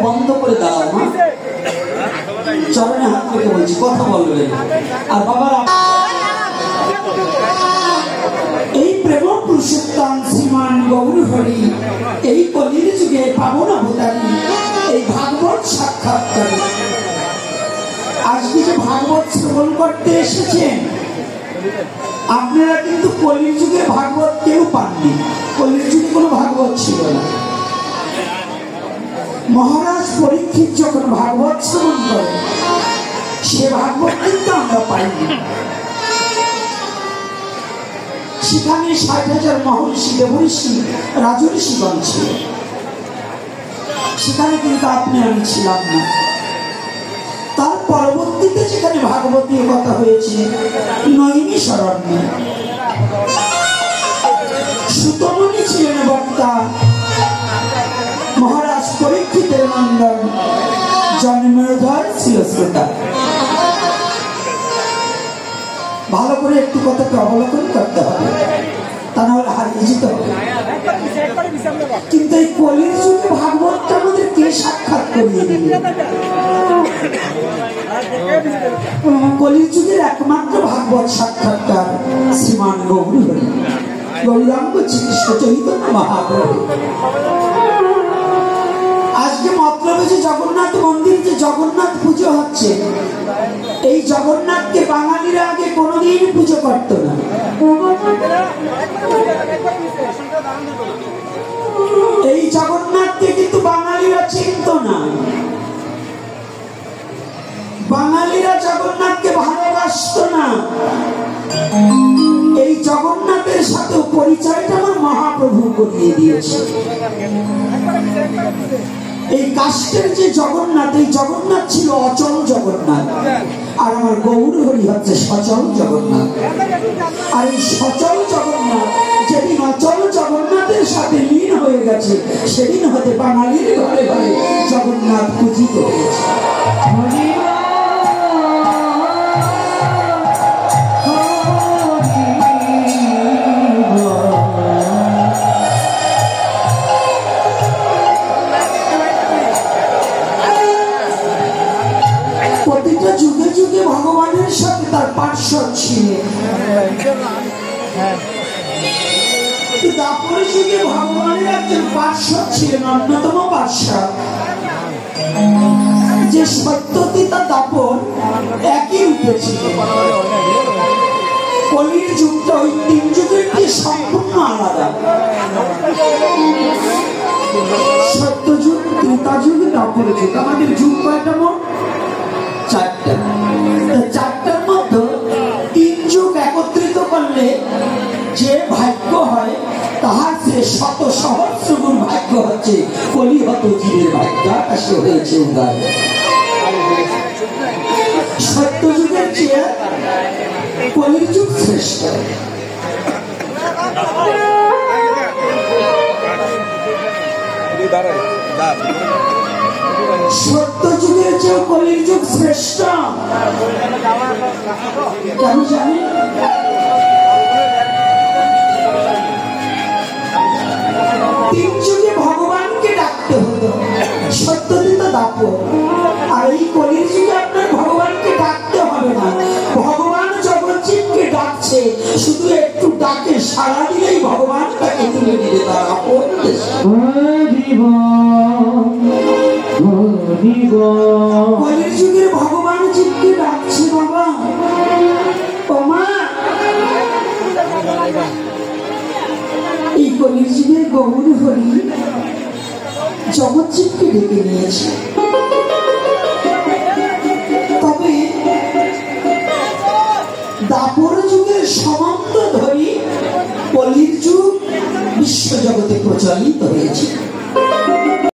বন্ধ করে দাও মা, চরণে হাত রেখে বলছি, কথা বলবে। আর বাবারা, এই প্রেম পুরুষোত্তম শ্রীমান গৌর হরি এই কলির যুগে পাবন অবতারী, এই ভাগবত সাক্ষাৎকারী আজকে যে ভাগবত শ্রবণ করতে এসেছেন, আপনারা কিন্তু কলির যুগে ভাগবত কেউ পাননি। কলির যুগে কোনো ভাগবত ছিল না। মহারাজ পরীক্ষিত যখন ভাগবত শ্রবণ করেন, সে ভাগবত কিন্তু আমরা পাইনি। সেখানে ৬০,০০০ মহর্ষি, দেবর্ষি, রাজর্ষিগণ ছিল। সেখানে কিন্তু আপনি আমি ছিলাম না। তার পরবর্তীতে যেখানে ভাগবতীয় কথা হয়েছে নৈমিষারণ্যে, সুতমণি ছিলেন বক্তা, মহারাজ পরীক্ষিতের নন্দন জন্মেধর ছিল শ্রোতা। ভালো করে একটু কথাকে অবলোকন করতে হবে, তা না হলে হারিয়ে যেতে হবে। কিন্তু এই কলির যুগে ভাগবতটা আমাদের কে সাক্ষাৎ করিয়ে দিল? কলির যুগের একমাত্র ভাগবত সাক্ষাৎকার শ্রীমান গৌর হরি, গৌরাঙ্গ শ্রীকৃষ্ণ চৈতন্য মহাপ্রভু। আজকে মতলবে যে জগন্নাথ মন্দির, যে জগন্নাথ পুজো হচ্ছে, এই জগন্নাথকে বাঙালিরা আগে কোনোদিন পুজো করত না। এই জগন্নাথকে কিন্তু বাঙালিরা চিনত না। বাঙালিরা জগন্নাথকে ভালোবাসত না। এই জগন্নাথের সাথে পরিচয়টা আমার মহাপ্রভু করিয়ে দিয়েছে। এই কাষ্টের যে জগন্নাথ, এই জগন্নাথ ছিল অচল জগন্নাথ, আর আমার গৌর হরি হচ্ছে সচল জগন্নাথ। আর এই সচল জগন্নাথ যেদিন অচল জগন্নাথের সাথে লীন হয়ে গেছে, সেদিন হতে বাঙালির ঘরে ঘরে জগন্নাথ পূজিত হয়েছে। প্রতিটা যুগে যুগে ভগবানের সাথে তার পার্শ্বদ ছিলেন। দাপর যুগে ভগবানের একজন পার্শ্বদ ছিলেন, অন্যতম পার্শ্বদ, যে সত্যজিৎ আর দাপর একই রূপে ছিলেন। কলির যুগটা ওই তিন যুগের কি সম্পূর্ণ আলাদা। সত্যযুগ, ত্রেতা যুগ, দাপর যুগ। আমাদের যুগ কয়টা? মোট ৪টা। ৪টার মধ্যে ৩ যুগ একত্রিত করলে যে ভাগ্য হয়, তাহার যে শত সহস্র গুণ ভাগ্য হচ্ছে কলিহত জীবের ভাগ্য। আকাশে হয়েছে উদার। সত্য যুগের চেয়ে কলির যুগ শ্রেষ্ঠ। সত্য যুগের চেয়ে কলির যুগ শ্রেষ্ঠ। কেন জানি? তিন যুগে ভগবানকে ডাকতে হতো, সত্যজিৎ দাপর। আর এই কলির যুগে আপনার ভগবানকে ডাকতে হবে না। ভগবান জগজ্জীবকে ডাকছে, শুধু একটু ডাকে সাড়া দিলেই ভগবান তাকে তুলে নিবে তার আপন দেশে। কলির যুগে ভগবান জীবকে ডাকছে, বাবা তোমা। এই কলির যুগের গৌর হরি জগজ্জীবকে ডেকে নিয়েছে। তবে দাপর যুগের সমান্ত ধরি কলির যুগ বিশ্বজগতে প্রচলিত হয়েছে।